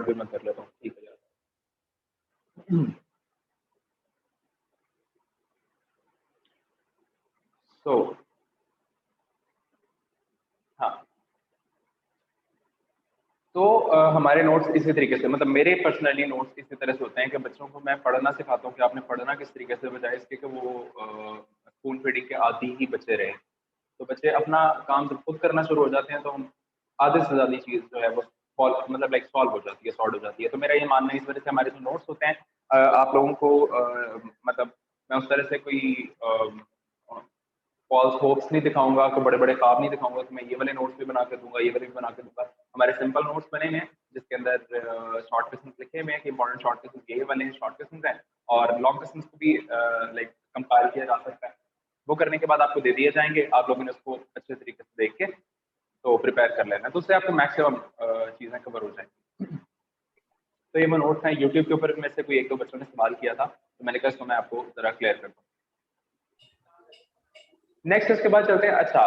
भी मैं कर लेता हूँ, ठीक है यार। तो हाँ, तो हमारे नोट्स इसी तरीके से, मतलब मेरे पर्सनली नोट्स इसी तरह से होते हैं कि बच्चों को मैं पढ़ना सिखाता हूँ कि आपने पढ़ना किस तरीके से, बजाय इसके कि वो स्पून फीडिंग के आदी ही बच्चे रहे। तो बच्चे अपना काम जब खुद करना शुरू हो जाते हैं तो हम आधे से ज़्यादा चीज़ जो है वो मतलब लाइक सॉल्व हो जाती है, सॉर्ट हो जाती है। तो मेरा ये मानना है इस वजह से हमारे जो नोट्स होते हैं आप लोगों को मतलब मैं उस तरह से कोई फॉल्स होप्स नहीं दिखाऊंगा, कि बड़े बड़े ख्वाब नहीं दिखाऊंगा कि मैं ये वाले नोट्स भी बना के दूंगा, ये वाले भी बना के दूंगा। हमारे सिंपल नोट्स बने हैं जिसके अंदर शॉर्ट क्वेश्चन लिखे हुए हैं कि इंपॉर्टेंट शॉर्ट क्वेश्चन ये वाले शॉर्ट क्वेश्चन हैं, और लॉन्ग क्वेश्चन को भी लाइक कंपाइल किया जा सकता है। वो करने के बाद आपको दे दिए जाएंगे, आप लोगों ने उसको अच्छे तरीके से देख के तो प्रिपेयर कर लेना है, तो उससे आपको मैक्सिमम चीज़ें कवर हो जाएंगी। तो ये वो नोट्स हैं, यूट्यूब के ऊपर में से कोई एक दो बच्चों ने सवाल किया था, तो मैंने कहा इसको मैं आपको जरा क्लियर कर दूँ। नेक्स्ट इसके बाद चलते हैं। अच्छा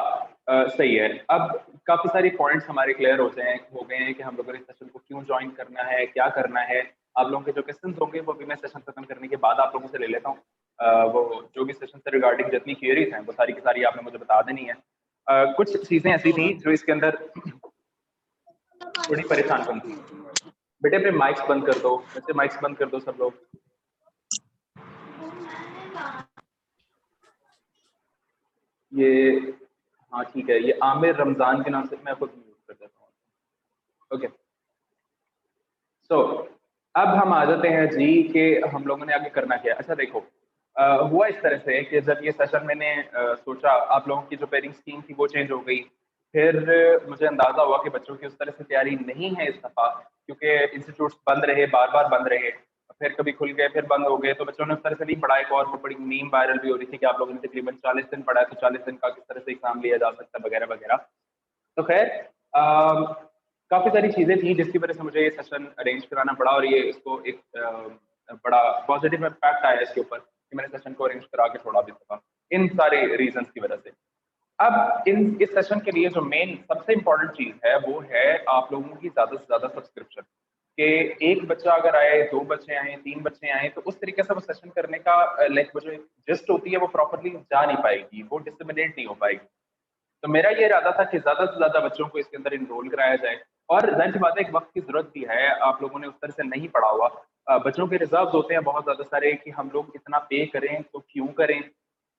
सही है, अब काफी सारी पॉइंट्स हमारे क्लियर हो गए हैं कि हम लोगों ने इस सेशन को क्यों ज्वाइन करना है, क्या करना है। आप लोगों के जो क्वेश्चन होंगे वो भी मैं सेशन खत्म करने के बाद आप लोगों से ले लेता हूँ। वो जो भी सेशन से रिगार्डिंग जितनी क्वेरीज हैं वो सारी की सारी आपने मुझे बता देनी है। कुछ चीजें ऐसी थी जो इसके अंदर थोड़ी परेशान कन थी। बेटे अपने माइक्स बंद कर दो, बच्चे माइक्स बंद कर दो सब लोग। ये हाँ ठीक है, ये आमिर रमजान के नाम से मैं खुद म्यूट कर देता हूँ। ओके, सो अब हम आ जाते हैं जी कि हम लोगों ने आगे करना क्या है। अच्छा देखो, हुआ इस तरह से कि जब ये सेशन मैंने सोचा, आप लोगों की जो पेयरिंग स्कीम थी वो चेंज हो गई। फिर मुझे अंदाजा हुआ कि बच्चों की उस तरह से तैयारी नहीं है इस दफा, क्योंकि इंस्टीट्यूट्स बंद रहे, बार बार बंद रहे, फिर कभी खुल गए फिर बंद हो गए, तो बच्चों ने उस तरह से नहीं पढ़ा। एक और वो बड़ी मीम वायरल भी हो रही थी कि आप लोगों ने तकरीबन 40 दिन पढ़ा है, तो 40 दिन का किस तरह से एग्जाम लिया जा सकता है वगैरह वगैरह। तो खैर काफ़ी सारी चीज़ें थी जिसकी वजह से मुझे ये सेशन अरेंज कराना पड़ा, और ये इसको एक बड़ा पॉजिटिव इम्पैक्ट आया इसके ऊपर कि मैंने सेशन को अरेंज करा के छोड़ा भी सका, इन सारे रीजंस की वजह से। अब इस सेशन के लिए जो मेन सबसे इम्पोर्टेंट चीज़ है वो है आप लोगों की ज़्यादा से ज़्यादा सब्सक्रिप्शन। कि एक बच्चा अगर आए, दो बच्चे आए, तीन बच्चे आए, तो उस तरीके से वो सेशन करने का लाइक वो जो जिस्ट होती है वो प्रॉपरली जा नहीं पाएगी, वो डिसमिनेट नहीं हो पाएगी। तो मेरा ये इरादा था कि ज़्यादा से ज़्यादा बच्चों को इसके अंदर इनरोल कराया जाए, और ज़ाहिर सी बात है एक वक्त की ज़रूरत भी है, आप लोगों ने उस तरह से नहीं पढ़ा हुआ। बच्चों के रिजर्व्स होते हैं बहुत ज़्यादा सारे कि हम लोग इतना पे करें तो क्यों करें,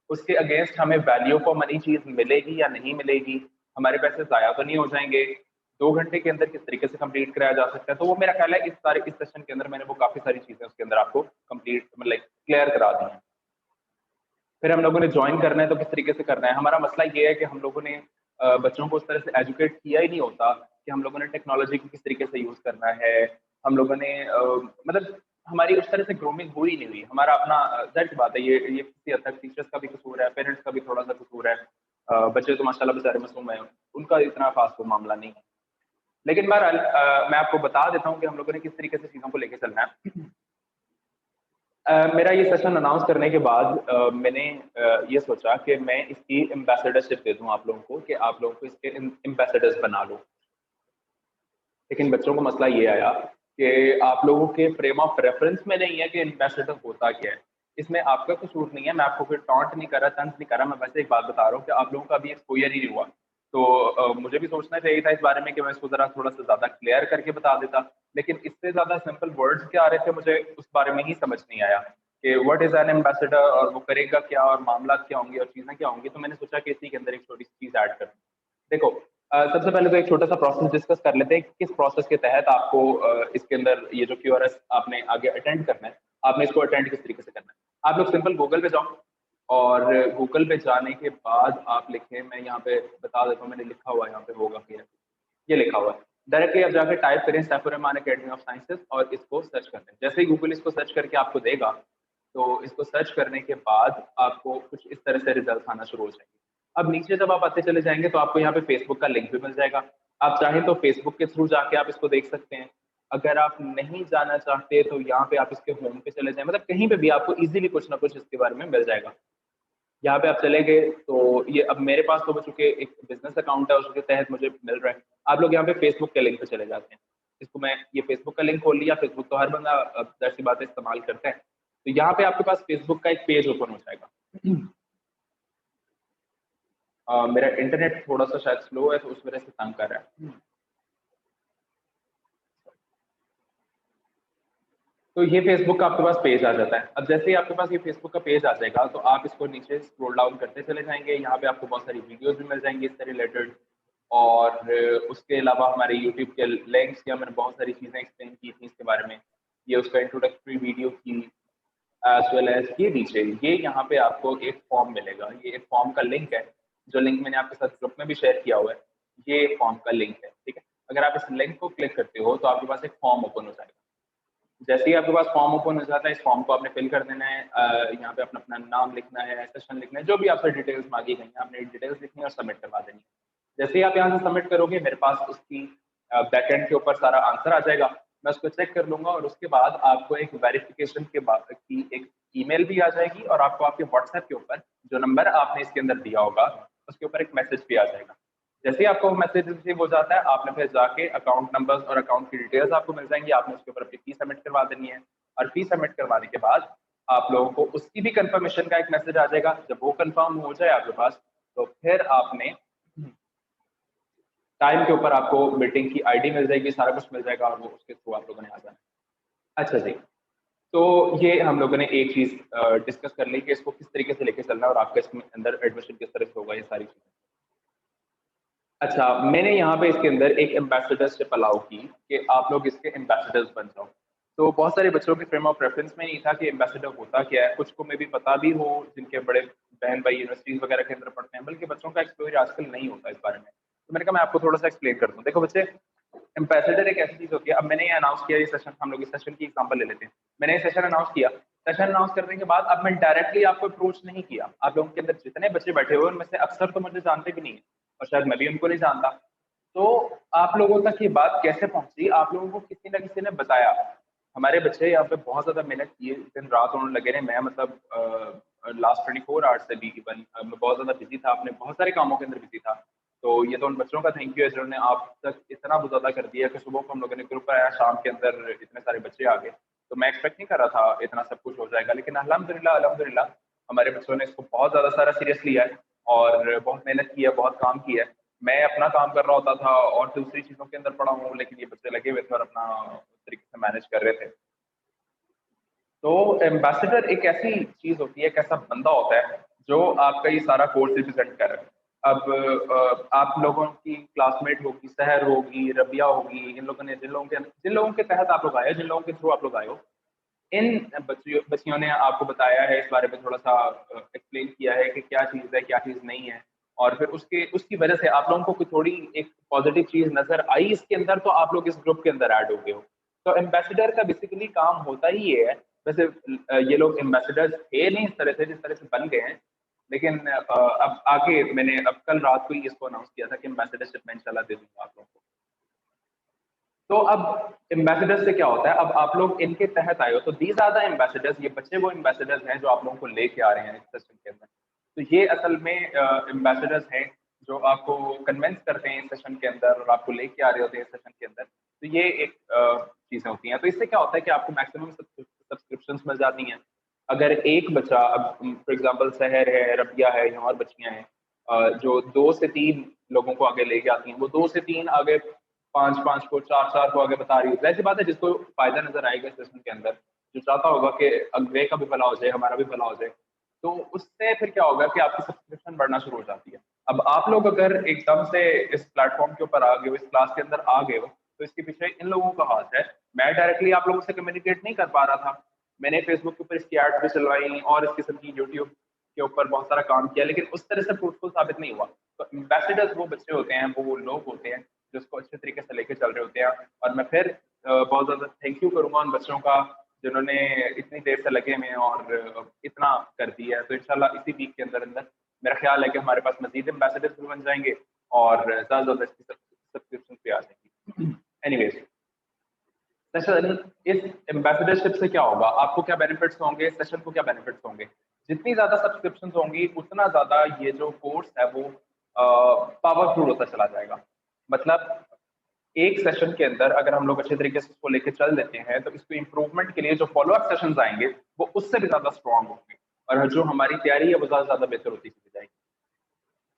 उसके अगेंस्ट हमें वैल्यू फॉर मनी चीज़ मिलेगी या नहीं मिलेगी, हमारे पैसे ज़ाया तो नहीं हो जाएंगे, 2 घंटे के अंदर किस तरीके से कंप्लीट कराया जा सकता है। तो वो मेरा ख्याल है इस सेशन के अंदर मैंने वो काफ़ी सारी चीज़ें उसके अंदर आपको कंप्लीट मतलब क्लियर करा दी हैं। फिर हम लोगों ने ज्वाइन करना है तो किस तरीके से करना है। हमारा मसला ये है कि हम लोगों ने बच्चों को उस तरह से एजुकेट किया ही नहीं होता कि हम लोगों ने टेक्नोलॉजी को किस तरीके से यूज़ करना है। हम लोगों ने मतलब हमारी उस तरह से ग्रूमिंग हुई नहीं हुई। हमारा अपना ज़ाहिर सी बात है, ये किसी हद तक टीचर्स का भी कसूर है, पेरेंट्स का भी थोड़ा सा कसूर है। बच्चे तो माशाल्लाह बेचारे मासूम हैं, उनका इतना खास कोई मामला नहीं है। लेकिन बहरहाल मैं आपको बता देता हूँ कि हम लोगों ने किस तरीके से चीज़ों को लेके चलना है। मेरा ये सेशन अनाउंस करने के बाद मैंने ये सोचा कि मैं इसकी एम्बेसडरशिप दे दूं आप लोगों को, कि आप लोगों को इसके एम्बेसडर्स बना लो। लेकिन बच्चों को मसला ये आया कि आप लोगों के फ्रेम ऑफ रेफरेंस में नहीं है कि एम्बेसडर होता क्या है। इसमें आपका कसूर नहीं है, मैं आपको कोई टॉन्ट नहीं कर रहा, तंज नहीं कर रहा, मैं वैसे एक बात बता रहा हूँ कि आप लोगों का अभी एक्सपोजर ही नहीं हुआ। तो मुझे भी सोचना चाहिए था इस बारे में कि मैं इसको जरा थोड़ा सा ज्यादा क्लियर करके बता देता, लेकिन इससे ज्यादा सिंपल वर्ड्स क्या आ रहे थे मुझे उस बारे में ही समझ नहीं आया कि व्हाट इज एन एम्बेसडर, और वो करेगा क्या, और मामला क्या होंगे, और चीजें क्या होंगी। तो मैंने सोचा कि इसी के अंदर एक छोटी सी चीज ऐड कर दूं। देखो, सबसे पहले तो एक छोटा सा प्रोसेस डिस्कस कर लेते हैं कि किस प्रोसेस के तहत आपको इसके अंदर ये जो क्यूआरएस आपने आगे अटेंड करना है, आपने इसको अटेंड किस तरीके से करना है। आप लोग सिंपल गूगल पे जाओ, और गूगल पे जाने के बाद आप लिखें, मैं यहाँ पे बता देता हूँ, मैंने लिखा हुआ है यहाँ पे, होगा क्या, ये लिखा हुआ है। डायरेक्टली आप जाके टाइप करें Saifur Rahman academy of sciences, और इसको सर्च कर लें। जैसे ही गूगल इसको सर्च करके आपको देगा, तो इसको सर्च करने के बाद आपको कुछ इस तरह से रिजल्ट आना शुरू हो जाएंगे। अब नीचे जब आप आते चले जाएंगे तो आपको यहाँ पे फेसबुक का लिंक भी मिल जाएगा। आप चाहें तो फेसबुक के थ्रू जाके आप इसको देख सकते हैं। अगर आप नहीं जाना चाहते तो यहाँ पे आप इसके होम पे चले जाएं, मतलब कहीं पे भी आपको इजीली कुछ ना कुछ इसके बारे में मिल जाएगा। यहाँ पे आप चले गए तो ये अब मेरे पास तो चूंकि एक बिजनेस अकाउंट है उसके तहत मुझे मिल रहा है। आप लोग यहाँ पे फेसबुक के लिंक पे चले जाते हैं। इसको मैं ये फेसबुक का लिंक खोल लिया, फेसबुक तो हर बंदा जाहिर सी बात है इस्तेमाल करता है, तो यहाँ पे आपके पास फेसबुक का एक पेज ओपन हो जाएगा। मेरा इंटरनेट थोड़ा सा शायद स्लो है तो उस वजह से तंग कर रहा है। तो ये फेसबुक का आपके पास पेज आ जाता है। अब जैसे ही आपके पास ये फेसबुक का पेज आ जाएगा तो आप इसको नीचे स्क्रॉल डाउन करते चले जाएंगे, यहाँ पे आपको बहुत सारी वीडियोस भी मिल जाएंगी इससे रिलेटेड, और उसके अलावा हमारे यूट्यूब के लिंक्स या मैंने बहुत सारी चीज़ें एक्सप्लेन की थी इसके बारे में, ये उसका इंट्रोडक्टरी वीडियो थी, एज वेल एज ये नीचे ये यहाँ पे आपको एक फॉर्म मिलेगा, ये एक फॉर्म का लिंक है, जो लिंक मैंने आपके साथ ग्रुप में भी शेयर किया हुआ है, ये फॉर्म का लिंक है, ठीक है। अगर आप इस लिंक को क्लिक करते हो तो आपके पास एक फॉर्म ओपन हो जाएगा। जैसे ही आपके पास फॉर्म ओपन हो जाता है, इस फॉर्म को आपने फिल कर देना है, यहाँ पे अपना अपना नाम लिखना है, सेशन लिखना है, जो भी आपसे डिटेल्स मांगी गई हैं आपने डिटेल्स लिखनी है और सबमिट करवा देनी है। जैसे ही आप यहाँ से सबमिट करोगे मेरे पास उसकी बैकएंड के ऊपर सारा आंसर आ जाएगा, मैं उसको चेक कर लूंगा और उसके बाद आपको एक वेरिफिकेशन के बाद की एक ईमेल भी आ जाएगी और आपको आपके व्हाट्सएप के ऊपर जो नंबर आपने इसके अंदर दिया होगा उसके ऊपर एक मैसेज भी आ जाएगा। जैसे ही आपको मैसेज रिसीव हो जाता है, आपने फिर जाके अकाउंट नंबर्स और अकाउंट की डिटेल्स आपको मिल जाएंगी, आपने उसके ऊपर अपनी फी सबमिट करवा देनी है, और फी सबमिट करवाने के बाद आप लोगों को उसकी भी कंफर्मेशन का एक मैसेज आ जाएगा। जब वो कंफर्म हो जाए आपके पास तो फिर आपने टाइम के ऊपर आपको मीटिंग की आईडी मिल जाएगी, सारा कुछ मिल जाएगा और वो उसके थ्रू आप लोगों ने आ जाना। अच्छा जी, तो ये हम लोगों ने एक चीज़ डिस्कस कर ली कि इसको किस तरीके से लेके चलना है और आपका इसके अंदर एडमिशन किस तरह से होगा, ये सारी चीज़ें। अच्छा, मैंने यहाँ पे इसके अंदर एक एम्बेसडरशिप अलाउ की कि आप लोग इसके एम्बेसडर्स बन जाओ। तो बहुत सारे बच्चों के फ्रेम ऑफ रेफरेंस में नहीं था कि एम्बेसडर होता क्या है, कुछ को मे भी पता भी हो जिनके बड़े बहन भाई यूनिवर्सिटीज़ वगैरह के अंदर पढ़ते हैं, बल्कि बच्चों का एक्सपोज़र आजकल नहीं होता इस बारे में। तो मैंने कहा मैं आपको थोड़ा-सा एक्सप्लेन कर दूँ। देखो बच्चे, एम्बेसडर एक ऐसी चीज़ होती है, अब मैंने ये अनाउंस किया ये सेशन, हम लोग इस सेशन की एग्ज़ाम्पल ले लेते हैं। मैंने ये सेशन अनाउंस किया, सेशन अनाउंस करने के बाद अब मैं डायरेक्टली आपको अप्रोच नहीं किया। आप लोगों के अंदर जितने बच्चे बैठे हुए हैं उनमें से अक्सर तो मुझे जानते भी नहीं है और शायद मैं भी उनको नहीं जानता। तो आप लोगों तक ये बात कैसे पहुँची? आप लोगों को किसी न किसी ने बताया। हमारे बच्चे यहाँ पे बहुत ज़्यादा मेहनत की है, दिन-रात उन्होंने लगे रहे। मैं मतलब लास्ट 24 आवर्स से भी इवन मैं बहुत ज़्यादा बिज़ी था, अपने बहुत सारे कामों के अंदर बिज़ी था। तो ये तो उन बच्चों का थैंक यू है जिन्होंने आप तक इतना ज़्यादा कर दिया कि सुबह को हम लोगों ने ग्रुप बनाया, शाम के अंदर इतने सारे बच्चे आ गए। तो मैं एक्सपेक्ट नहीं कर रहा था इतना सब कुछ हो जाएगा, लेकिन अल्हम्दुलिल्लाह अल्हम्दुलिल्लाह हमारे बच्चों ने इसको बहुत ज़्यादा सारा सीरियस लिया है और बहुत मेहनत की है, बहुत काम किया है। मैं अपना काम कर रहा होता था और दूसरी चीज़ों के अंदर पड़ा हूँ, लेकिन ये बच्चे लगे हुए थे और अपना तरीके से मैनेज कर रहे थे। तो एम्बेसडर एक ऐसी चीज़ होती है, एक ऐसा बंदा होता है जो आपका ये सारा कोर्स रिप्रेजेंट कर रहा है। अब आप लोगों की क्लासमेट होगी, सहर होगी, रबिया होगी, इन लोगों ने जिन लोगों के तहत आप लोग आए हो, जिन लोगों के थ्रू आप लोग आए हो, इन बच्चियों ने आपको बताया है इस बारे में, थोड़ा-सा एक्सप्लेन किया है कि क्या चीज़ है, क्या चीज़ नहीं है। और फिर उसकी वजह से आप लोगों को कोई थोड़ी एक पॉज़िटिव चीज़ नज़र आई इसके अंदर, तो आप लोग इस ग्रुप के अंदर ऐड हो गए हो। तो एम्बेसडर का बेसिकली काम होता ही ये है। वैसे ये लोग एम्बेसडर्स थे नहीं इस तरह से, जिस तरह से बन गए हैं। लेकिन अब आगे मैंने अब कल रात को ही इसको अनाउंस किया था कि एम्बेसडरशिप मैं इंशाल्लाह दे दूँगा आप लोगों को। तो अब एम्बेसडर से क्या होता है, अब आप लोग इनके तहत आए हो, तो दीज़ आर द एम्बेसडर्स, ये बच्चे वो एम्बेसडर्स हैं जो आप लोगों को लेके आ रहे हैं इस सेशन के अंदर। तो ये असल में एम्बेसडर्स हैं जो आपको कन्विंस करते हैं इस सेशन के अंदर और आपको लेके आ रहे होते हैं इस सेशन के अंदर। तो ये एक चीज़ें होती हैं। तो इससे क्या होता है कि आपको मैक्सिमम सब्सक्रिप्शंस मिल जाती हैं। अगर एक बच्चा, अब फॉर एग्ज़ाम्पल सहर है, रबिया है या और बच्चियाँ हैं जो 2 से 3 लोगों को आगे लेके आती हैं, वो 2 से 3 आगे 5-5 को, 4-4 को आगे बता रही है। ज़ाहिर-सी बात है जिसको फ़ायदा नज़र आएगा इस सेशन के अंदर, जो चाहता होगा कि अगले का भी भला हो जाए, हमारा भी भला हो जाए, तो उससे फिर क्या होगा कि आपकी सब्सक्रिप्शन बढ़ना शुरू हो जाती है। अब आप लोग अगर एकदम से इस प्लेटफ़ॉर्म के ऊपर आ गए हो, इस क्लास के अंदर आ गए हो, तो इसके पीछे इन लोगों का हाथ है। मैं डायरेक्टली आप लोगों से कम्युनिकेट नहीं कर पा रहा था। मैंने फेसबुक के ऊपर इसकी एड्स भी चलवाई और इस किस्म की यूट्यूब के ऊपर बहुत सारा काम किया, लेकिन उस तरह से फ्रूटफुल साबित नहीं हुआ। तो एम्बेसडर्स वो बच्चे होते हैं, वो लोग होते हैं जो इसको अच्छे तरीके से लेके चल रहे होते हैं, और मैं फिर बहुत ज़्यादा थैंक यू करूँगा उन बच्चों का जिन्होंने इतनी देर से लगे हुए हैं और इतना कर दिया है। तो इंशाल्लाह इसी वीक के अंदर-अंदर मेरा ख़्याल है कि हमारे पास मज़ीद एम्बेसडर्स भी बन जाएँगे और ज़्यादा से ज़्यादा इसकी सब्सक्रिप्शन भी आ जाएँगी। एनीवेज़, सेशन इस एम्बेसडरशिप से क्या होगा, आपको क्या बेनिफिट्स होंगे, सेशन को क्या बेनिफिट्स होंगे। जितनी ज़्यादा सब्सक्रिप्शंस होंगी उतना ज़्यादा ये जो कोर्स है वो पावरफुल होता चला जाएगा। मतलब एक सेशन के अंदर अगर हम लोग अच्छे तरीके से उसको लेके चल देते हैं तो इसको इम्प्रूवमेंट के लिए जो फॉलो अप सेशंस आएंगे वो उससे भी ज्यादा स्ट्रॉन्ग होंगे और जो हमारी तैयारी है वो ज्यादा बेहतर होती चली जाएगी।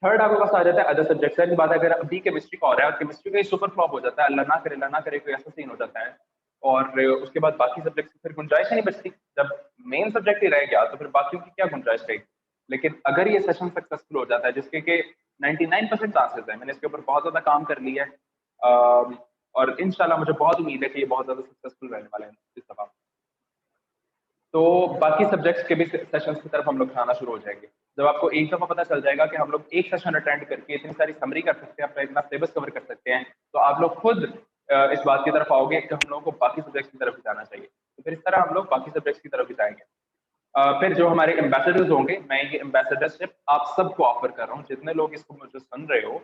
थर्ड आपके पास आ जाता है अदर सब्जेक्ट्स की बात। अगर अभी केमिस्ट्री का हो रहा है और केमिस्ट्री का ही सुपर फ्लॉप हो जाता है, अल्लाह ना करे कोई ऐसा सीन हो जाता है और उसके बाद बाकी सब्जेक्ट्स की फिर गुंजाइश ही नहीं बचती। जब मेन सब्जेक्ट ही रह गया तो फिर बाकियों की क्या गुंजाइश रहेगी। लेकिन अगर ये सेशन सक्सेसफुल हो जाता है, जिसके के 99% चांसेस है, मैंने इसके ऊपर बहुत ज्यादा काम कर लिया है और इंशाल्लाह मुझे बहुत उम्मीद है कि ये बहुत ज्यादा सक्सेसफुल रहने वाले हैं इस दफा। तो बाकी सब्जेक्ट्स के भी सेशंस की तरफ हम लोग जाना शुरू हो जाएंगे। जब आपको एक दफा पता चल जाएगा कि हम लोग एक सेशन अटेंड करके इतनी सारी समरी कर सकते हैं, अपना इतना सिलेबस कवर कर सकते हैं, तो आप लोग खुद इस बात की तरफ आओगे कि हम लोगों को बाकी सब्जेक्ट्स की तरफ भी जाना चाहिए। तो फिर इस तरह हम लोग बाकी सब्जेक्ट्स की तरफ भी जाएंगे। फिर जो हमारे एम्बेसडर्स होंगे, मैं ये एम्बेसडरशिप आप सबको ऑफर कर रहा हूँ, जितने लोग इसको मुझे सुन रहे हो।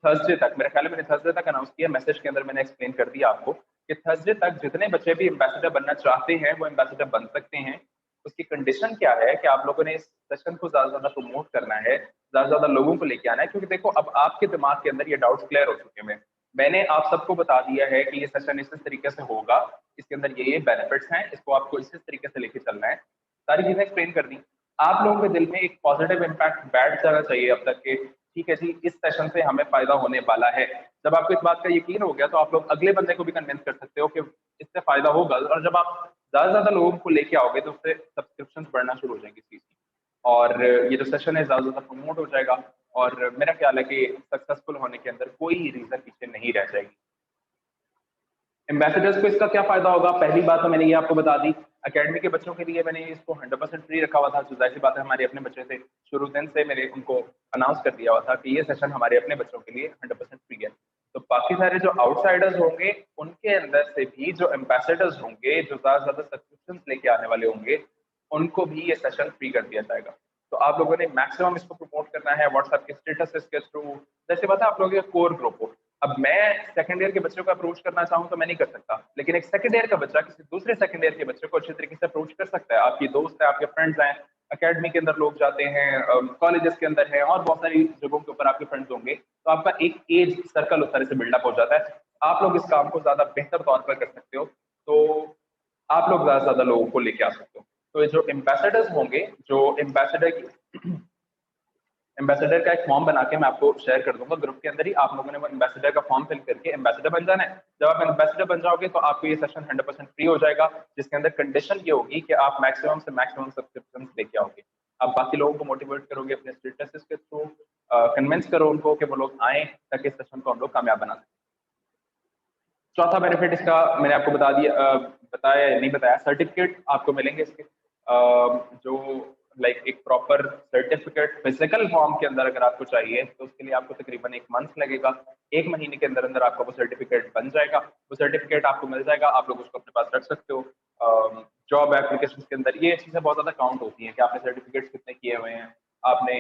थर्सडे तक, मेरे ख्याल में मैंने थर्सडे तक अनाउंस किया, मैसेज के अंदर मैंने एक्सप्लेन कर दिया आपको कि थर्सडे तक जितने बच्चे भी एम्बेसडर बनना चाहते हैं वो एम्बेसडर बन सकते हैं। उसकी कंडीशन क्या है कि आप लोगों ने इस सेशन को ज्यादा ज्यादा प्रमोट करना है, ज्यादा ज्यादा लोगों को लेके आना है, क्योंकि देखो अब आपके दिमाग के अंदर ये डाउट्स क्लियर हो चुके हैं। मैंने आप सबको बता दिया है कि ये सेशन इस तरीके से होगा, इसके अंदर ये बेनिफिट्स हैं, इसको आपको इस तरीके से लेके चलना है, सारी चीजें एक्सप्लेन कर दी। आप लोगों के दिल में एक पॉजिटिव इम्पैक्ट बैठ जाना चाहिए अब तक के, ठीक है जी इस सेशन से हमें फायदा होने वाला है। जब आपको इस बात का यकीन हो गया तो आप लोग अगले बंदे को भी कन्विंस कर सकते हो कि इससे फायदा होगा, और जब आप ज्यादा से ज्यादा लोगों को लेके आओगे तो उससे सब्सक्रिप्शन बढ़ना शुरू हो जाएंगी इस चीज की, और ये जो सेशन है ज्यादा से ज्यादा प्रमोट हो जाएगा, और मेरा ख्याल है कि सक्सेसफुल होने के अंदर कोई रीजन पीछे नहीं रह जाएगी। एम्बेसडर्स को इसका क्या फायदा होगा, पहली बात तो मैंने ये आपको बता दी, एकेडमी के बच्चों के लिए मैंने इसको 100% फ्री रखा हुआ था। तो जाहिर सी बात है हमारे अपने बच्चे थे, शुरू दिन से मैंने उनको अनाउंस कर दिया हुआ था कि ये सेशन हमारे अपने बच्चों के लिए 100% फ्री है। तो बाकी सारे जो आउटसाइडर्स होंगे उनके अंदर से भी जो एम्बेसडर्स होंगे, जो ज्यादा से ज्यादा सब्सक्रिप्शन लेके आने वाले होंगे, उनको भी ये सेशन फ्री कर दिया जाएगा। तो आप लोगों ने मैक्सिमम इसको प्रमोट करना है व्हाट्सएप के स्टेटस के थ्रू। जैसे बात है आप लोगों के कोर ग्रुप हो, अब मैं सेकंड ईयर के बच्चों को अप्रोच करना चाहूँ तो मैं नहीं कर सकता, लेकिन एक सेकंड ईयर का बच्चा किसी दूसरे सेकंड ईयर के बच्चे को अच्छे तरीके से अप्रोच कर सकता है। आपकी दोस्त है, आपके फ्रेंड्स हैं, अकेडमी के अंदर लोग जाते हैं, कॉलेजेस के अंदर है, और बहुत सारी जगहों के ऊपर आपके फ्रेंड्स होंगे, तो आपका एक एज सर्कल उस तरह से बिल्डअप हो जाता है। आप लोग इस काम को ज्यादा बेहतर तौर पर कर सकते हो, तो आप लोग ज्यादा से ज्यादा लोगों को लेके आ सकते हो। तो ये जो एम्बेसडर्स होंगे, जो एम्बेसडर का एक फॉर्म बना के मैं आपको शेयर कर दूंगा ग्रुप के अंदर ही, आप लोगों ने वो एम्बेसडर का फॉर्म फिल करके एम्बेसडर बन जाना है। जब आप एम्बेसडर बन जाओगे तो आपको ये सेशन 100% फ्री हो जाएगा, जिसके अंदर कंडीशन ये होगी कि आप मैक्सिमम से मैक्सिमम सब्सक्रिप्शन लेके आओगे। आप बाकी लोगों को मोटिवेट करोगे अपने स्टेटस के थ्रू, कन्विंस करो उनको कि वो लोग आए ताकि इस सेशन को हम लोग कामयाब बना सकें। चौथा बेनिफिट इसका मैंने आपको बता दिया, बताया या नहीं बताया, सर्टिफिकेट आपको मिलेंगे इसके, जो लाइक एक प्रॉपर सर्टिफिकेट फिजिकल फॉर्म के अंदर अगर आपको चाहिए तो उसके लिए आपको तकरीबन 1 मंथ लगेगा। 1 महीने के अंदर अंदर आपका वो सर्टिफिकेट बन जाएगा, वो सर्टिफिकेट आपको मिल जाएगा, आप लोग उसको अपने पास रख सकते हो। जॉब एप्लीकेशन के अंदर ये चीज़ें बहुत ज़्यादा काउंट होती हैं कि आपने सर्टिफिकेट्स कितने किए हुए हैं, आपने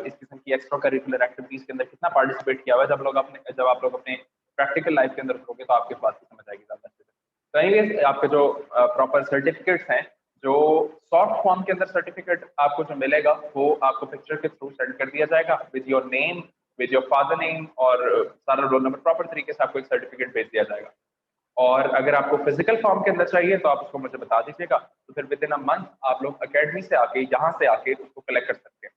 इस किस्म की एक्स्ट्रा करिकुलर एक्टिविटीज के अंदर कितना पार्टिसिपेट किया हुआ है। जब आप लोग अपने प्रैक्टिकल लाइफ के अंदर करोगे तो आपके बात की समझ आएगी ज़्यादा अच्छे से। तो एनीवेज आपके जो प्रॉपर सर्टिफिकेट्स हैं, जो सॉफ्ट फॉर्म के अंदर सर्टिफिकेट आपको जो मिलेगा वो आपको पिक्चर के थ्रू सेंड कर दिया जाएगा with your name, with your father name, और सारा रोल नंबर प्रॉपर तरीके से आपको एक सर्टिफिकेट भेज दिया जाएगा। और अगर आपको फिजिकल फॉर्म के अंदर चाहिए तो आप उसको मुझे बता दीजिएगा, तो फिर विद इन अ मंथ आप लोग अकेडमी से आके, यहाँ से आके उसको कलेक्ट कर सकते हैं।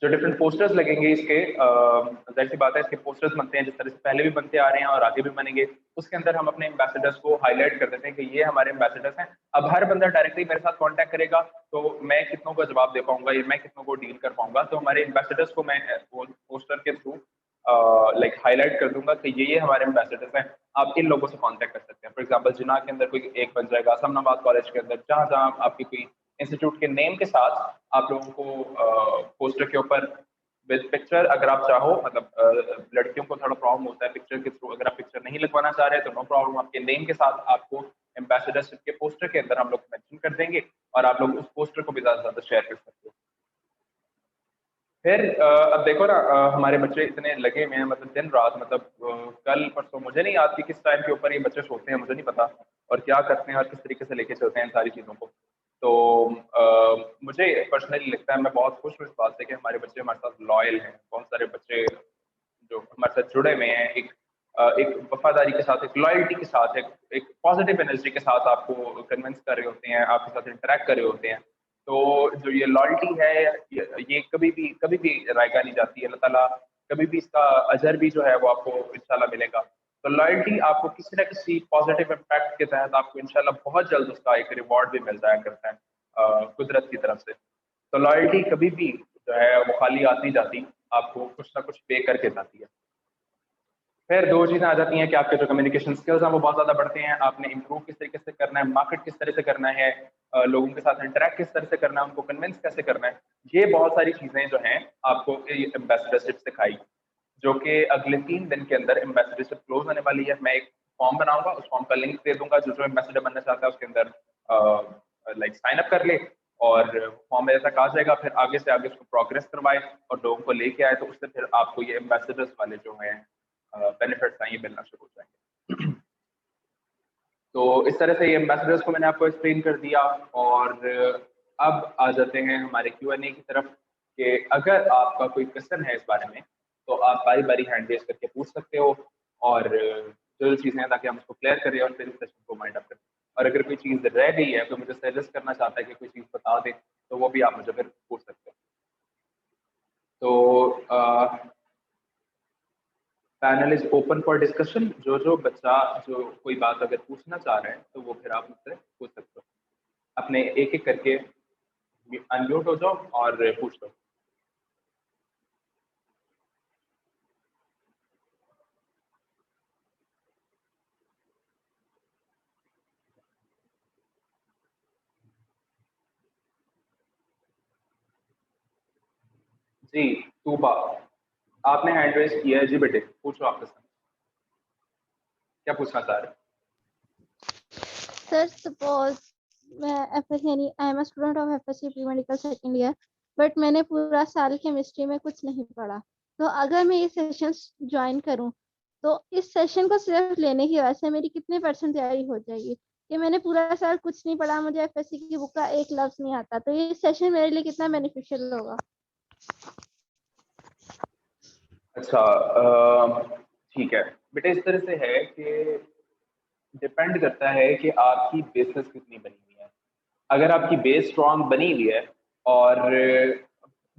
जो डिफरेंट पोस्टर्स लगेंगे इसके, जाहिर सी बात है इसके पोस्टर्स बनते हैं जिस तरह से पहले भी बनते आ रहे हैं और आगे भी बनेंगे, उसके अंदर हम अपने एम्बेसडर्स को हाईलाइट कर देते हैं कि ये हमारे एम्बेसडर्स हैं। अब हर बंदा डायरेक्टली मेरे साथ कांटेक्ट करेगा तो मैं कितनों का जवाब दे पाऊंगा, या मैं कितनों को डील कर पाऊंगा, तो हमारे एम्बेसडर्स को मैं पोस्टर के थ्रू लाइक हाईलाइट कर दूंगा कि ये हमारे एम्बेसडर्स हैं, आप इन लोगों से कांटेक्ट कर सकते हैं। फॉर एग्जांपल जिना के अंदर कोई एक बन जाएगा, समनाबाद कॉलेज के अंदर, जहाँ जहाँ आपकी कोई इंस्टीट्यूट के नेम के साथ आप लोगों को पोस्टर के ऊपर विद पिक्चर, अगर आप चाहो, मतलब लड़कियों को थोड़ा प्रॉब्लम होता है पिक्चर के थ्रू, अगर आप पिक्चर नहीं लगवाना चाह रहे तो नो प्रॉब्लम, आपके नेम के साथ आपको एम्बेसडरशिप के पोस्टर के अंदर हम लोग मेंशन कर देंगे और आप लोग उस पोस्टर को भी ज्यादा से ज्यादा शेयर कर सकते हो। फिर अब देखो ना, हमारे बच्चे इतने लगे हुए हैं, मतलब दिन रात, मतलब कल परसों मुझे नहीं याद कि किस टाइम के ऊपर ये बच्चे सोते हैं, मुझे नहीं पता, और क्या करते हैं और किस तरीके से लेके चलते हैं इन सारी चीज़ों को। तो मुझे पर्सनली लगता है, मैं बहुत खुश हूँ इस बात से कि हमारे बच्चे हमारे साथ लॉयल हैं। बहुत सारे बच्चे जो हमारे साथ जुड़े हुए हैं, एक वफादारी के साथ, एक लॉयल्टी के साथ, एक पॉजिटिव एनर्जी के साथ आपको कन्विंस कर रहे होते हैं, आपके साथ इंटरेक्ट कर रहे होते हैं। तो जो ये लॉयल्टी है, ये कभी भी रायगा नहीं जाती है। अल्लाह ताला कभी भी इसका अजर भी जो है वो आपको इंशाल्लाह मिलेगा। तो लॉयल्टी आपको किसी न किसी पॉजिटिव इम्पैक्ट के तहत आपको इंशाल्लाह बहुत जल्द उसका एक रिवॉर्ड भी मिल जाया करता है कुदरत की तरफ से। तो लॉयल्टी कभी भी जो है वो खाली आती जाती, आपको कुछ ना कुछ पे करके जाती है। फिर दो चीज़ें आ जाती हैं कि आपके जो कम्युनिकेशन स्किल्स हैं वो बहुत ज़्यादा बढ़ते हैं। आपने इम्प्रूव किस तरीके से करना है, मार्केट किस तरह से करना है, लोगों के साथ इंटरेक्ट किस तरह से करना है, उनको कन्विंस कैसे करना है। ये बहुत सारी चीज़ें जो हैं आपको एम्बेसडरशिप सिखाई, जो कि अगले 3 दिन के अंदर एम्बेसडरशिप क्लोज होने वाली है। मैं एक फॉर्म बनाऊंगा, उस फॉर्म का लिंक दे दूंगा। जो एम्बेसडर बनना चाहता है उसके अंदर लाइक साइन अप कर ले और फॉर्म मेरे तक आ जाएगा। फिर आगे से आगे उसको प्रोग्रेस करवाए और लोगों को लेके आए, तो उससे फिर आपको ये एम्बेसडर्स वाले जो हैं बेनिफिट्स हैं ये मिलना शुरू हो जाएंगे। तो इस तरह से ये एम्बेसडर्स को मैंने आपको एक्सप्लेन कर दिया। और अब आ जाते हैं हमारे Q&A की तरफ कि अगर आपका कोई क्वेश्चन है इस बारे में तो आप बारी बारी हैंड रेज करके पूछ सकते हो, और जो चीज़ें हैं ताकि हम उसको क्लियर करें और फिर इस सेशन को वाइंड अप करें। और अगर कोई चीज़ रह गई है तो मुझे सजेस्ट करना चाहता है कि कोई चीज़ बता दे, तो वो भी आप मुझे फिर पूछ सकते हो। तो panel is open for discussion. जो बच्चा जो कोई बात अगर पूछना चाह रहे हैं तो वो फिर आप मुझसे पूछ सकते हो। अपने एक एक करके अनम्यूट हो जाओ और पूछ लो। जी तूबा, आपने हैंड रेज किया है। जी बेटे पूछो, आपके साथ क्या पूछना चाह रहे हैं? सर सपोज मैं यानी I am student of FSc pre medical second year, but मैंने पूरा साल केमिस्ट्री में कुछ नहीं पढ़ा। तो अगर मैं ये सेशन ज्वाइन करूं तो इस सेशन को सिर्फ लेने की वजह से मेरी कितने परसेंट तैयारी हो जाएगी? कि मैंने पूरा साल कुछ नहीं पढ़ा, मुझे एफएससी की बुक का एक लफ्ज नहीं आता, तो ये सेशन मेरे लिए कितना बेनिफिशियल होगा? अच्छा, ठीक है बेटे। इस तरह से है कि डिपेंड करता है कि आपकी बेसिस कितनी बनी हुई है। अगर आपकी बेस स्ट्रांग बनी हुई है, और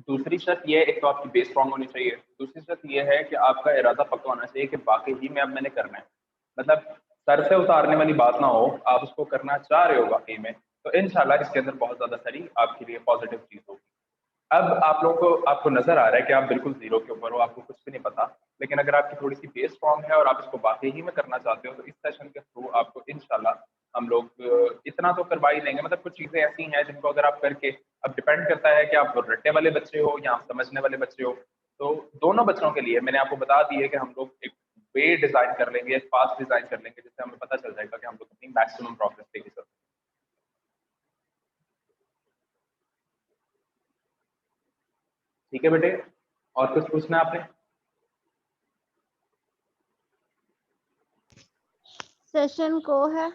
दूसरी शर्त ये है, एक तो आपकी बेस स्ट्रांग होनी चाहिए, दूसरी शर्त ये है कि आपका इरादा पक्का होना चाहिए कि वाकई ही में अब मैंने करना है। मतलब सर से उतारने वाली बात ना हो, आप उसको करना चाह रहे हो वाकई में, तो इंशाल्लाह इसके अंदर बहुत ज़्यादा सारी आपके लिए पॉजिटिव चीज़ होगी। अब आप लोगों को आपको नजर आ रहा है कि आप बिल्कुल जीरो के ऊपर हो, आपको कुछ भी नहीं पता। लेकिन अगर आपकी थोड़ी सी बेस स्ट्रांग है और आप इसको वाकई ही में करना चाहते हो, तो इस सेशन के थ्रू आपको इंशाल्लाह हम लोग इतना तो करवा ही देंगे। मतलब कुछ चीजें ऐसी हैं जिनको अगर आप करके, अब डिपेंड करता है कि आप रट्टे वाले बच्चे हो या आप समझने वाले बच्चे हो। तो दोनों बच्चों के लिए मैंने आपको बता दी है कि हम लोग एक वे डिजाइन कर लेंगे, एक पास डिजाइन कर लेंगे, जिससे हमें पता चल जाएगा कि हम लोग अपनी मैक्सिमम प्रोग्रेस लेके चलते हैं। ठीक है बेटे, और कुछ पूछना है आपने? सेशन को है।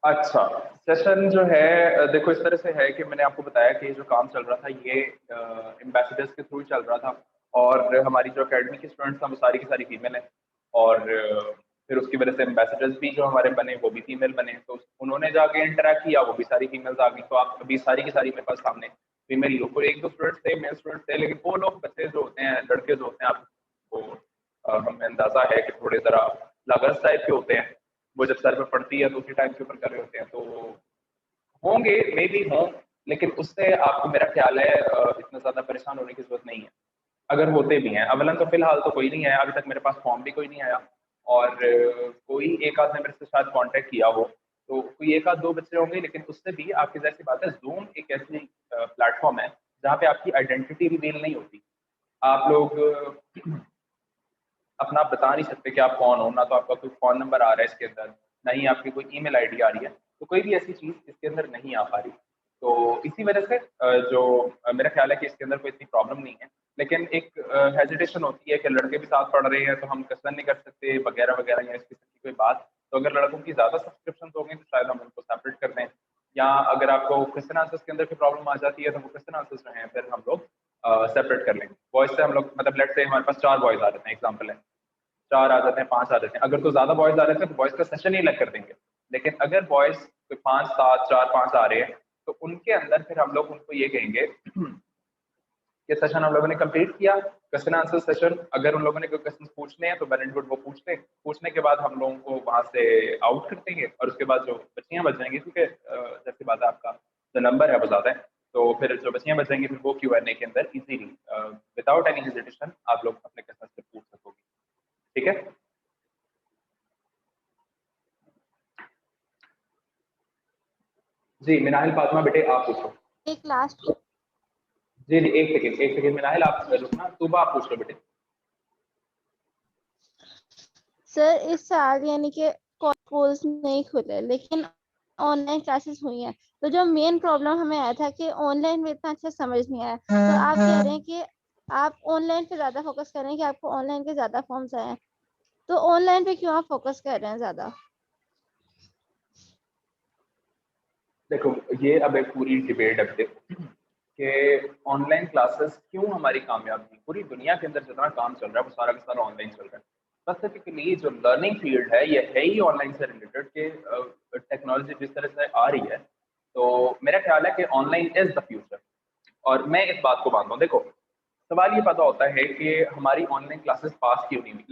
अच्छा, सेशन जो है देखो इस तरह से है कि मैंने आपको बताया कि जो काम चल रहा था ये एम्बेसडर्स के थ्रू चल रहा था। और हमारी जो अकेडमी की स्टूडेंट्स हैं वो सारी की सारी फीमेल हैं। और फिर उसकी वजह से एम्बेसडर्स भी जो हमारे बने वो भी फीमेल बने, तो उन्होंने जाके इंटरेक्ट किया, वो भी सारी फीमेल्स आ गई। तो आप अभी सारी की सारी मेरे पास सामने फीमेल ही हो। कोई एक दो स्टूडेंट्स थे, मेल स्टूडेंट्स थे, लेकिन वो लोग बच्चे जो होते हैं, लड़के जो होते हैं, आपको हमें अंदाजा है कि थोड़े ज़रा लवर्स टाइप के होते हैं। वो जब सर पे पड़ती है तो उसी टाइम के ऊपर कर रहे होते हैं। तो होंगे, मे बी हों, लेकिन उससे आपको मेरा ख्याल है इतना ज़्यादा परेशान होने की ज़रूरत नहीं है। अगर होते भी हैं, अवलन तो फिलहाल तो कोई नहीं आया अभी तक, मेरे पास फॉर्म भी कोई नहीं आया। और कोई एक आध ने मेरे से शायद कांटेक्ट किया हो, तो कोई एक आध दो बच्चे होंगे। लेकिन उससे भी आपकी जैसी बात है, जूम एक ऐसी प्लेटफॉर्म है जहाँ पे आपकी आइडेंटिटी रिवील नहीं होती। आप लोग अपना आप बता नहीं सकते कि आप कौन हो, ना तो आपका कोई फ़ोन नंबर आ रहा है इसके अंदर, ना ही आपकी कोई ईमेल आईडी आ रही है। तो कोई भी ऐसी चीज़ इसके अंदर नहीं आ पा रही। तो इसी वजह से जो मेरा ख्याल है कि इसके अंदर कोई इतनी प्रॉब्लम नहीं है। लेकिन एक हेजिटेशन होती है कि लड़के भी साथ पढ़ रहे हैं तो हम कसरत नहीं कर सकते वगैरह वगैरह, या इस किस्म की कोई बात। तो अगर लड़कों की ज़्यादा सब्सक्रिप्शन होंगे तो शायद हम उनको सेपरेट कर दें। या अगर आपको क्वेश्चन आंसर्स के अंदर की प्रॉब्लम आ जाती है तो वो क्वेश्चन आंसर्स जो हैं फिर हम लोग सेपरेट कर लेंगे, बॉयज से हम लोग मतलब लेट्स से हमारे पास 4 बॉयज आ जाते हैं, एग्जांपल है, 4 आ जाते हैं, 5 आ जाते हैं, अगर तो ज्यादा बॉयज आ रहे थे तो बॉयज का सेशन ही अलग कर देंगे। लेकिन अगर बॉयज 5 7 4 5 आ रहे हैं तो उनके अंदर फिर हम लोग उनको ये कहेंगे ये सेशन हम लोगों ने कंप्लीट किया, क्वेश्चन आंसर सेशन। अगर उन लोगों ने कोई क्वेश्चन पूछने हैं तो वेल एंड गुड, वो पूछ ले, पूछने के बाद हम लोगों को वहां से आउट कर देंगे और उसके बाद जो बच्चियां बच जाएंगी, क्योंकि जैसी बात है आपका जो नंबर है वो ज्यादा है, तो फिर जो बच्चियां बच जाएंगी फिर वो Q&A के अंदर इजीली विदाउट एनी हेजिटेशन आप लोग अपने क्वेश्चन से पूछ सकोगे। ठीक है, जी मिनाहिल फातिमा बेटे आप पूछो। एक लास्ट जी जी एक सेकेंड मिनाहिल आप रुकना, सुबह आप पूछ लो बेटे। सर, इस साल यानी कि कॉलेज नहीं खुले लेकिन ऑनलाइन क्लासेस हुई हैं, तो जो मेन प्रॉब्लम हमें आया था कि ऑनलाइन में इतना अच्छा समझ नहीं आया, तो आप कह रहे हैं कि आप ऑनलाइन पे ज्यादा फोकस कर रहे हैं कि आपको ऑनलाइन के ज्यादा फॉर्म्स आए हैं, तो ऑनलाइन पे क्यों आप फोकस कर रहे हैं ज्यादा? देखो ये अब एक पूरी डिबेट है कि ऑनलाइन क्लासेस क्यों हमारी कामयाब थी। पूरी दुनिया के अंदर जितना काम चल रहा है वो सारा का सारा ऑनलाइन चल रहा है। स्पेसिफिकली जो लर्निंग फील्ड है ये है ही ऑनलाइन से रिलेटेड के टेक्नोलॉजी जिस तरह से आ रही है, तो मेरा ख्याल है कि ऑनलाइन इज द फ्यूचर। और मैं इस बात को मानता हूँ। देखो सवाल ये पैदा होता है कि हमारी ऑनलाइन क्लासेस पास क्यों नहीं हुई,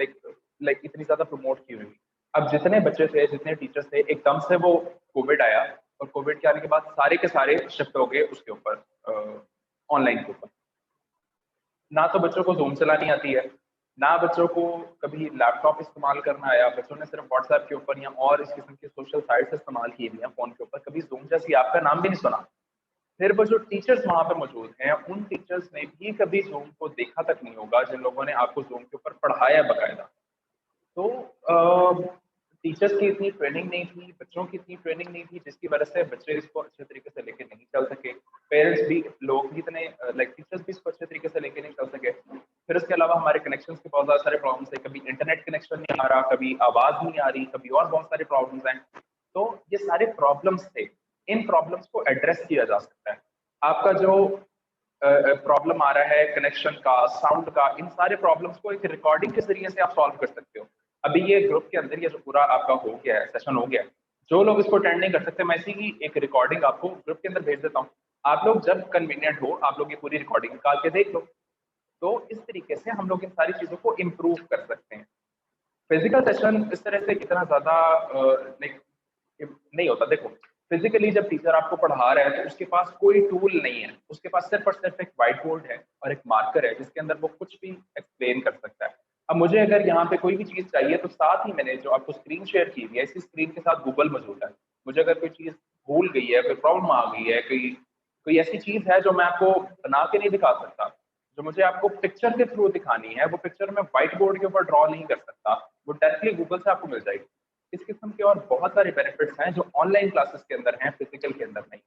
लाइक इतनी ज्यादा प्रमोट क्यों नहीं हुई। अब जितने बच्चे थे जितने टीचर्स थे एकदम से वो कोविड आया और कोविड के आने के बाद सारे के सारे शिफ्ट हो गए उसके ऊपर ऑनलाइन के ऊपर। ना तो बच्चों को जूम चलानी आती है, ना बच्चों को कभी लैपटॉप इस्तेमाल करना आया, बच्चों ने सिर्फ व्हाट्सएप के ऊपर या और इस किस्म के सोशल साइट्स इस्तेमाल किए हुए हैं फोन के ऊपर, कभी जूम जैसी ऐप का नाम भी नहीं सुना। फिर वो जो टीचर्स वहां पर मौजूद हैं उन टीचर्स ने भी कभी जूम को देखा तक नहीं होगा जिन लोगों ने आपको जूम के ऊपर पढ़ाया बकायदा। तो टीचर्स की इतनी ट्रेनिंग नहीं थी, बच्चों की इतनी ट्रेनिंग नहीं थी, जिसकी वजह से बच्चे इसको अच्छे तरीके से लेके नहीं चल सके। पेरेंट्स भी, लोग भी इतने लाइक टीचर्स भी इसको अच्छे तरीके से लेके नहीं चल सके। फिर उसके अलावा हमारे कनेक्शंस के बहुत सारे प्रॉब्लम्स है, कभी इंटरनेट कनेक्शन नहीं आ रहा, कभी आवाज नहीं आ रही, कभी और बहुत सारे प्रॉब्लम्स हैं। तो ये सारे प्रॉब्लम्स थे, इन प्रॉब्लम्स को एड्रेस किया जा सकता है। आपका जो प्रॉब्लम आ रहा है कनेक्शन का, साउंड का, इन सारे प्रॉब्लम्स को एक रिकॉर्डिंग के जरिए से आप सॉल्व कर सकते हो। अभी ये ग्रुप के अंदर ये जो पूरा आपका हो गया है, सेशन हो गया है, जो लोग इसको अटेंड नहीं कर सकते मैं इसी की एक रिकॉर्डिंग आपको ग्रुप के अंदर भेज देता हूँ। आप लोग जब कन्वीनियंट हो आप लोग ये पूरी रिकॉर्डिंग निकाल के देख लो। तो इस तरीके से हम लोग इन सारी चीजों को इम्प्रूव कर सकते हैं। फिजिकल सेशन इस तरह से इतना ज्यादा लाइक नहीं होता। देखो फिजिकली जब टीचर आपको पढ़ा रहा है तो उसके पास कोई टूल नहीं है, उसके पास सिर्फ और सिर्फ एक व्हाइट बोर्ड है और एक मार्कर है जिसके अंदर वो कुछ भी एक्सप्लेन कर सकता है। अब मुझे अगर यहाँ पे कोई भी चीज चाहिए तो साथ ही मैंने जो आपको स्क्रीन शेयर की हुई है इसी स्क्रीन के साथ गूगल मौजूद है। मुझे अगर कोई चीज भूल गई है, कोई प्रॉब्लम आ गई है, कोई कोई ऐसी चीज है जो मैं आपको बना के नहीं दिखा सकता, जो मुझे आपको पिक्चर के थ्रू दिखानी है, वो पिक्चर मैं व्हाइट बोर्ड के ऊपर ड्रॉ नहीं कर सकता, वो डायरेक्टली गूगल से आपको मिल जाएगी। इस किस्म के और बहुत सारे बेनिफिट्स हैं जो ऑनलाइन क्लासेस के अंदर हैं, फिजिकल के अंदर नहीं।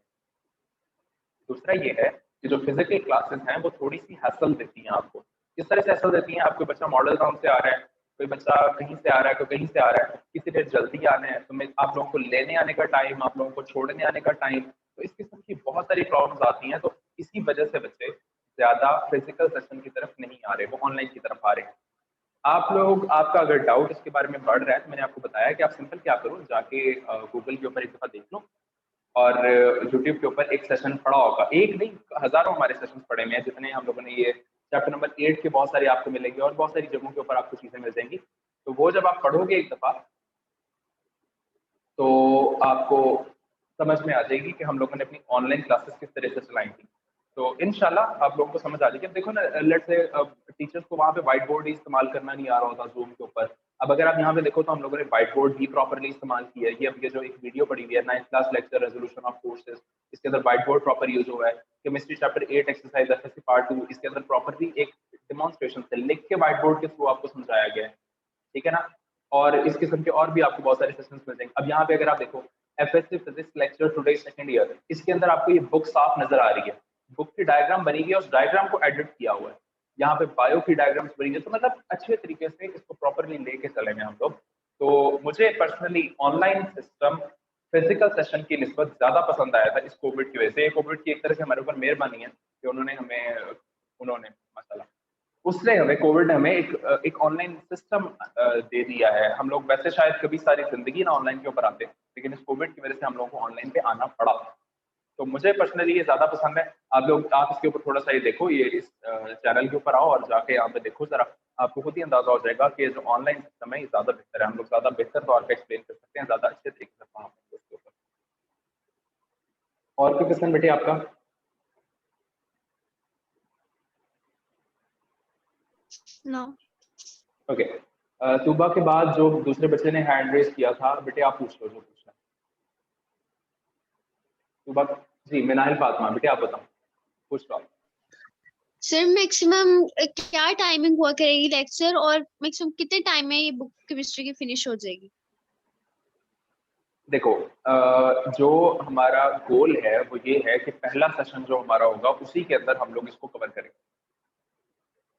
दूसरा ये है कि जो फिजिकल क्लासेस हैं वो थोड़ी सी हैसल देती हैं आपको। किस तरह से हैसल देती हैं? आपको बच्चा मॉडल टाउन से आ रहा है, कोई बच्चा कहीं से आ रहा है, कोई कहीं से आ रहा है, किसी ने जल्दी आना है तो मैं आप लोगों को लेने आने का टाइम, आप लोगों को छोड़ने आने का टाइम, तो इस किस्म की बहुत सारी प्रॉब्लम्स आती हैं। तो इसी वजह से बच्चे ज्यादा फिजिकल सेशन की तरफ नहीं आ रहे, वो ऑनलाइन की तरफ आ रहे हैं। आप लोग, आपका अगर डाउट इसके बारे में बढ़ रहा है तो मैंने आपको बताया कि आप सिंपल क्या करो, जाके गूगल के ऊपर एक दफा देख लो और यूट्यूब के ऊपर एक सेशन पड़ा होगा, एक नहीं हजारों हमारे सेशन पड़े हुए हैं जितने हम लोगों ने ये चैप्टर नंबर 8 के बहुत सारे आपको मिलेंगे और बहुत सारी जगहों के ऊपर आपको चीजें मिल जाएंगी। तो वो जब आप पढ़ोगे एक दफा तो आपको समझ में आ जाएगी कि हम लोगों ने अपनी ऑनलाइन क्लासेस किस तरह से चलाई थी। तो इंशाल्लाह आप लोगों को समझ आ जाएगी। अब देखो ना, लेट्स से टीचर्स को वहाँ पे व्हाइट बोर्ड ही इस्तेमाल करना नहीं आ रहा होता जूम के ऊपर। अब अगर आप यहाँ पे देखो तो हम लोगों ने व्हाइट बोर्ड ही प्रॉपरली इस्तेमाल किया है। ये अब ये जो एक वीडियो पड़ी हुई है 9th class lecture resolution of courses, इसके अंदर व्हाइट बोर्ड प्रॉपर यूज हुआ है। Chemistry chapter 8 exercise FSc part 2, इसके अंदर प्रॉपरली एक डिमॉन्स्ट्रेशन से लिख के व्हाइट बोर्ड के थ्रू आपको समझाया गया है। ठीक है ना? और इस किस्म के और भी आपको बहुत सारे सेशंस मिल जाएंगे। अब यहाँ पे अगर आप देखो FSc physics lecture today second year, इसके अंदर आपको ये बुक साफ नजर आ रही है, बुक की डायग्राम बनी हुई है, उस डायग्राम को एडिट किया हुआ है। यहाँ पे बायो की डायग्राम्स बनी हुई है। तो मतलब अच्छे तरीके से इसको प्रॉपरली लेके चलेंगे हम लोग। तो मुझे personally online system physical session की निस्बत ज्यादा पसंद आया था इस कोविड की वजह से। कोविड की एक तरह से हमारे ऊपर मेहरबानी है कि उन्होंने हमें, उन्होंने माशाल्लाह उसने हमें कोविड ने हमें एक ऑनलाइन सिस्टम दे दिया है। हम लोग वैसे शायद कभी सारी जिंदगी ना ऑनलाइन के ऊपर आते, लेकिन इस कोविड की वजह से हम लोगों को ऑनलाइन पे आना पड़ा। तो मुझे पर्सनली ये ज्यादा पसंद है। आप इसके ऊपर थोड़ा सा ये देखो, ये इस चैनल के ऊपर आओ और जाके यहाँ पे देखो जरा, आपको खुद ही अंदाजा हो जाएगा कि जो ऑनलाइन सिस्टम है ये ज्यादा बेहतर है। हम लोग ज्यादा बेहतर तौर पर एक्सप्लेन कर सकते हैं, ज्यादा अच्छे तरीके से पढ़ा सकते हैं इसके ऊपर। और कोई क्वेश्चन बेटे आपका? नो। ओके, सुबह के बाद जो दूसरे बच्चे ने हैंड रेज किया था, बेटे आप पूछ लो जो पूछना है। सुबह जी, मिनाइल फातिमा, बेटे आप बताओ, पूछ लो आप। सर मैक्सिमम क्या टाइमिंग हुआ करेगी लेक्चर, और मैक्सिमम कितने टाइम में ये बुक केमिस्ट्री की फिनिश हो जाएगी? देखो, जो हमारा गोल है वो ये है कि पहला सेशन जो हमारा होगा उसी के अंदर हम लोग इसको कवर करेंगे।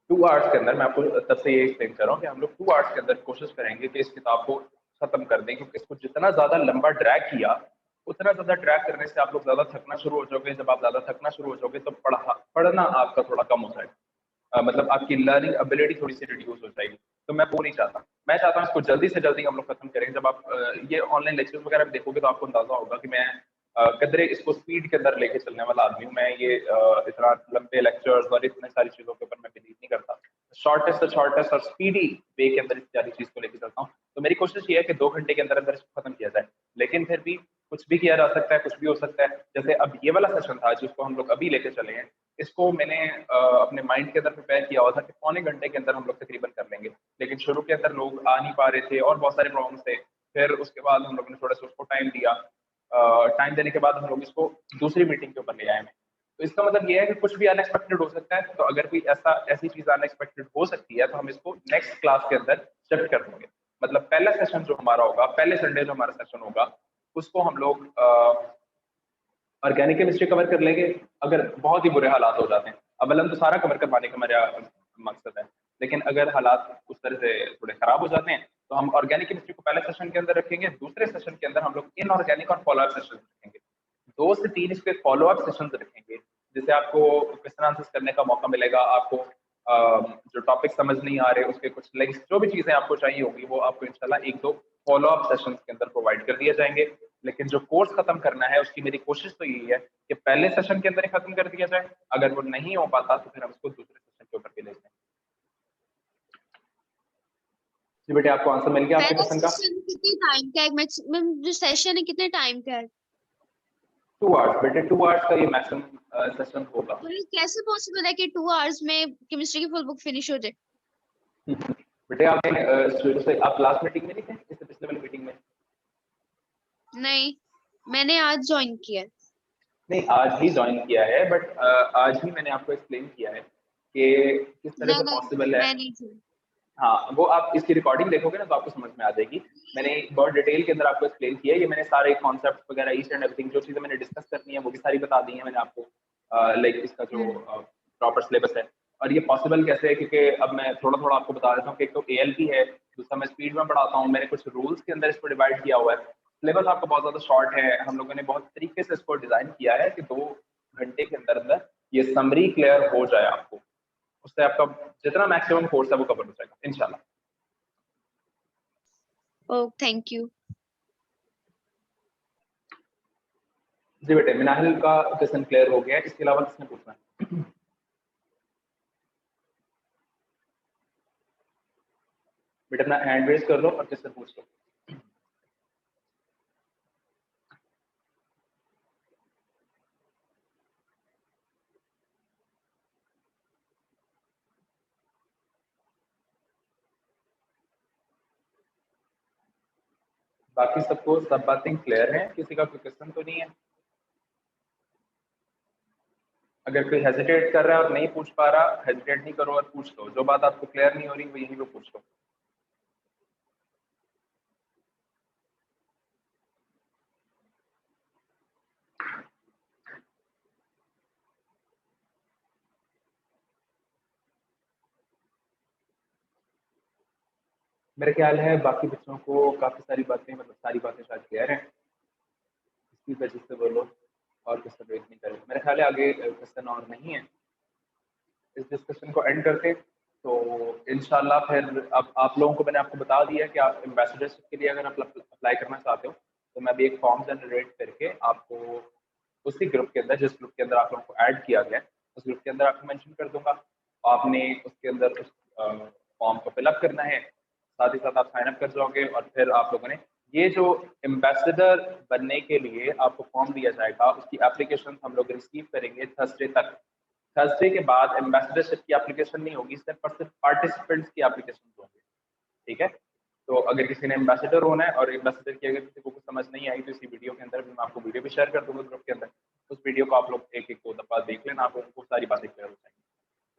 2 आवर्स के अंदर। मैं आपको तब से ये एक्सप्लेन कर रहा हूँ कि हम लोग 2 आवर्स के अंदर कोशिश करेंगे कि इस किताब को खत्म कर दें, क्योंकि इसको जितना ज्यादा लंबा ड्रैग किया, उतना ज्यादा ड्रैग करने से आप लोग ज्यादा थकना शुरू हो जाओगे। जब आप ज्यादा थकना शुरू हो जाओगे तो पढ़ना आपका थोड़ा कम हो जाएगा। मतलब आपकी लर्निंग एबिलिटी थोड़ी सी रिड्यूस हो जाएगी। तो मैं वो नहीं चाहता। मैं चाहता हूँ इसको जल्दी से जल्दी हम लोग खत्म करें। जब आप ये ऑनलाइन लेक्चर्स वगैरह में देखोगे तो आपको अंदाजा होगा कि मैं कदरे इसको स्पीड के अंदर लेके चलने वाला आदमी हूँ। मैं ये इतना लंबे लेक्चर्स और इतने सारी चीजों के ऊपर मैं बिलीव नहीं करता। शॉर्टेस्ट और स्पीडी वे के अंदर इस सारी चीज को लेके चलता हूँ। तो मेरी कोशिश ये है कि 2 घंटे के अंदर अंदर इसको खत्म किया जाए। लेकिन फिर भी कुछ भी किया जा सकता है, कुछ भी हो सकता है। जैसे अब ये वाला सेशन था जिसको हम लोग अभी लेके चले हैं, इसको मैंने अपने माइंड के अंदर प्रिपेयर किया हुआ था कि पौने घंटे के अंदर हम लोग तकरीबन कर लेंगे। लेकिन शुरू के अंदर लोग आ नहीं पा रहे थे और बहुत सारे प्रॉब्लम्स थे। फिर उसके बाद हम लोगों ने थोड़ा सा उसको टाइम दिया। टाइम देने के बाद हम लोग इसको दूसरी मीटिंग के ऊपर ले आए हैं। तो इसका मतलब ये है कि कुछ भी अनएक्सपेक्टेड हो सकता है। तो अगर कोई ऐसी चीज अनएक्सपेक्टेड हो सकती है तो हम इसको नेक्स्ट क्लास के अंदर शिफ्ट कर देंगे। मतलब पहला सेशन जो हमारा होगा, पहले संडे जो हमारा सेशन होगा, उसको हम लोग ऑर्गेनिक केमिस्ट्री कवर कर लेंगे। अगर बहुत ही बुरे हालात हो जाते हैं, अवलन तो सारा कवर करवाने का मेरा मकसद है, लेकिन अगर हालात उस तरह से थोड़े खराब हो जाते हैं तो हम ऑर्गेनिक केमिस्ट्री को पहले सेशन के अंदर रखेंगे। दूसरे सेशन के अंदर हम लोग इनऑर्गेनिक और फॉलोअप सेशन रखेंगे। 2 से 3 इसके फॉलोअप सेशन रखेंगे, जिससे आपको क्वेश्चन आंसर करने का मौका मिलेगा। आपको जो टॉपिक समझ नहीं आ रहे उसके कुछ लिंक्स, जो भी चीजें आपको चाहिए होगी वो आपको इंशाल्लाह 1-2 फॉलोअप सेशन के अंदर प्रोवाइड कर दिए जाएंगे। लेकिन जो कोर्स खत्म करना है उसकी मेरी कोशिश तो यही है कि पहले सेशन के अंदर ही खत्म कर दिया जाए। अगर वो नहीं हो पाता तो फिर हम उसको दूसरे सेशन के ऊपर भी ले जाएंगे। जी बेटे, आपको आंसर मिल गया आपके पहला क्वेश्चन का? सेशन कितने टाइम का है? मैक्सिमम जो सेशन है कितने टाइम का है? 2 आवर्स बेटे, 2 आवर्स का ये मैक्सिमम सेशन होगा। तो ये कैसे पॉसिबल है कि 2 आवर्स में केमिस्ट्री की फुल बुक फिनिश हो जाए? बेटे आपने शुरू से आप लास्ट मीटिंग में नहीं थे, इससे पिछले वाली मीटिंग में? नहीं, मैंने आज ज्वाइन किया है। नहीं, आज ही ज्वाइन किया है, बट आज ही मैंने आपको एक्सप्लेन किया है कि किस तरह से नहीं, पॉसिबल है। मैं नहीं थी। हाँ, वो आप इसकी रिकॉर्डिंग देखोगे ना तो आपको समझ में आ जाएगी। मैंने बहुत डिटेल के अंदर आपको एक्सप्लेन किया है। ये मैंने सारे कॉन्सेप्ट वगैरह ईच एंड एवरीथिंग, जो चीज़ें मैंने डिस्कस करनी है वो भी सारी बता दी है मैंने आपको। लाइक इसका जो प्रॉपर सिलेबस है। और ये पॉसिबल कैसे है, क्योंकि अब मैं थोड़ा थोड़ा आपको बता देता हूँ कि एक तो ALP है, दूसरा मैं स्पीड में पढ़ाता हूँ। मैंने कुछ रूल्स के अंदर इसको डिवाइड किया हुआ है। सिलेबस आपका बहुत ज़्यादा शॉर्ट है। हम लोगों ने बहुत तरीके से इसको डिज़ाइन किया है कि 2 घंटे के अंदर अंदर ये समरी क्लियर हो जाए आपको। उससे आपका जितना मैक्सिमम कोर्स है वो कवर हो जाएगा इंशाल्लाह। ओह, थैंक यू। जी बेटे, मिनाहिल का क्वेश्चन क्लियर हो गया है। इसके अलावा किसने पूछना है? बेटे अपना हैंड रेज कर लो और क्वेश्चन पूछ लो। बाकी सबको सब बातें क्लियर हैं? किसी का कोई क्वेश्चन तो नहीं है? अगर कोई हेजिटेट कर रहा है और नहीं पूछ पा रहा, हेजिटेट नहीं करो और पूछ लो। जो बात आपको क्लियर नहीं हो रही वो यहीं पे पूछ लो। मेरे ख्याल है बाकी बच्चों को काफी सारी बातें, मतलब सारी बातें शायद क्लियर हैं। इसकी वजह से वो लोग और क्वेश्चन रेज नहीं करें। मेरे ख्याल है आगे क्वेश्चन और नहीं है। इस डिस्कशन को एंड करते तो इंशाल्लाह फिर अब आप लोगों को मैंने आपको बता दिया कि आप एम्बेसडरशिप के लिए अगर आप अप्लाई करना चाहते हो तो मैं अभी एक फॉर्म जनरेट करके आपको उसी ग्रुप के अंदर, जिस ग्रुप के अंदर आप लोगों को ऐड किया गया है, उस ग्रुप के अंदर आपको मेंशन कर दूंगा। आपने उसके अंदर उस फॉर्म को फिलअप करना है, साथ ही साथ आप साइन अप कर जाओगे और फिर आप लोगों ने ये जो एम्बेसडर बनने के लिए आपको फॉर्म दिया जाएगा उसकी एप्लीकेशन हम लोग रिसीव करेंगे थर्सडे तक। थर्सडे के बाद एम्बेसडरशिप की एप्लीकेशन नहीं होगी, सिर्फ और सिर्फ पार्टिसिपेंट्स की एप्लीकेशन होंगे, ठीक है। तो अगर किसी ने एम्बेसडर होना है और एम्बेसडर की अगर किसी को कुछ समझ नहीं आई तो इसी वीडियो के अंदर मैं आपको वीडियो भी शेयर कर दूंगा ग्रुप के अंदर, उस वीडियो को आप लोग एक एक दो दफा देख लेना, आप लोगों को सारी बातें क्लियर हो जाएंगी।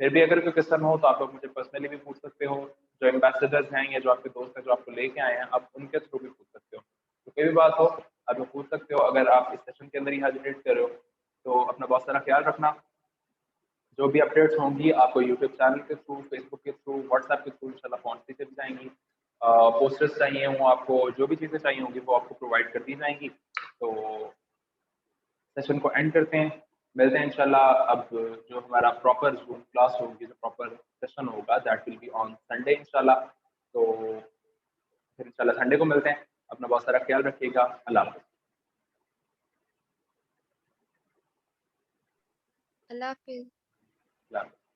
फिर भी अगर कोई क्वेश्चन हो तो आप लोग मुझे पर्सनली भी पूछ सकते हो, जो एम्बेसडर्स हैं या जो आपके दोस्त हैं जो आपको लेके आए हैं आप उनके थ्रू भी पूछ सकते हो। तो कोई भी बात हो आप लोग पूछ सकते हो। अगर आप इस सेशन के अंदर ही हेजिटेट कर रहे हो तो अपना बहुत सारा ख्याल रखना। जो भी अपडेट्स होंगी आपको यूट्यूब चैनल के थ्रू, फेसबुक के थ्रू, व्हाट्सएप के थ्रू इंशाल्लाह पहुंचती चली जाएंगी। पोस्टर्स चाहिए हों आपको, जो भी चीज़ें चाहिए होंगी वो आपको प्रोवाइड कर दी जाएंगी। तो सेशन को एंड करते हैं, मिलते हैं इंशाल्लाह। अब जो हमारा प्रॉपर जूम क्लास होगी, जो प्रॉपर सेशन होगा that will be on Sunday इंशाल्लाह। तो फिर इंशाल्लाह संडे को मिलते हैं। अपना बहुत सारा ख्याल रखिएगा। अल्लाह हाफ़िज़। अल्लाह हाफिज। अल्लाह हाफ़िज़।